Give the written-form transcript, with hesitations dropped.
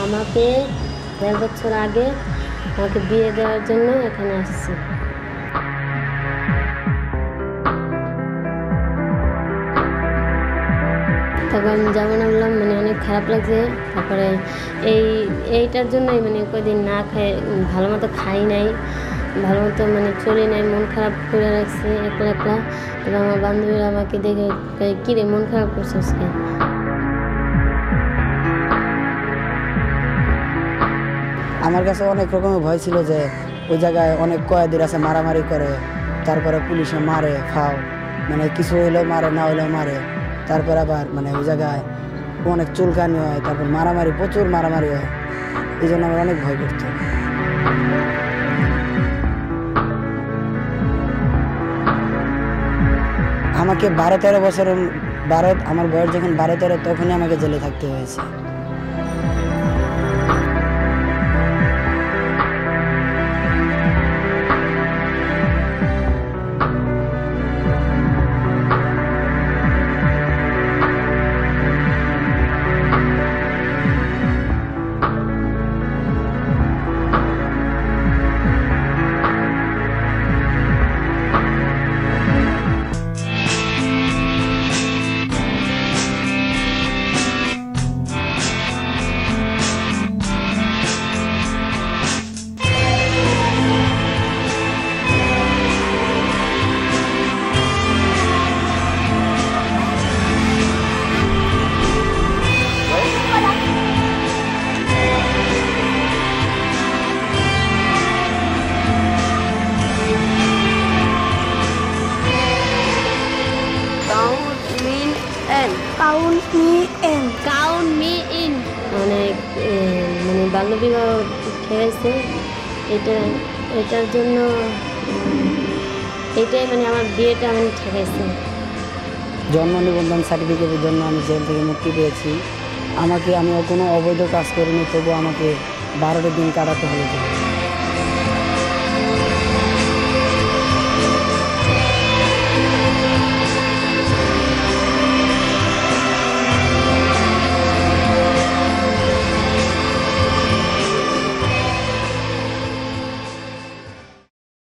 আমাকে 1.5 বছর আগে আমাকে বিয়ে দেওয়ার জন্য এখানে আসছি। তারপর আমি যেমন বললাম মানে অনেক খারাপ লাগছে। তারপরে এইটার জন্যই মানে কদিন না খাই, ভালো মতো খাই নাই, ভালো মতো মানে চলি নাই, মন খারাপ করে রাখছি একলা একলা। তারপর আমার বান্ধবীরা আমাকে দেখে কী রে মন খারাপ করছিস কেন? আমার কাছে অনেক রকমের ভয় ছিল যে ওই জায়গায় অনেক কয়েদির আছে, মারামারি করে, তারপরে পুলিশে মারে খাও, মানে কিছু হইলেও মারে, না হইলেও মারে। তারপর আবার মানে ওই জায়গায় অনেক চুলকানি হয়, তারপর মারামারি, প্রচুর মারামারি হয়। এই জন্য আমার অনেক ভয় করতো। আমাকে 12-13 বছর, আমার বয়স যখন 12-13 তখনই আমাকে জেলে থাকতে হয়েছে। Count me in মানে বাল্যবিবাহ ঠেকাইছে। এটার জন্য এটাই মানে আমার বিয়েটা মানে ঠেকাইছে। জন্ম নিবন্ধন সার্টিফিকেটের জন্য আমি জেল থেকে মুক্তি পেয়েছি। আমি কোনো অবৈধ কাজ করিনি, তবু আমাকে 12টা দিন কাটাতে হয়েছে।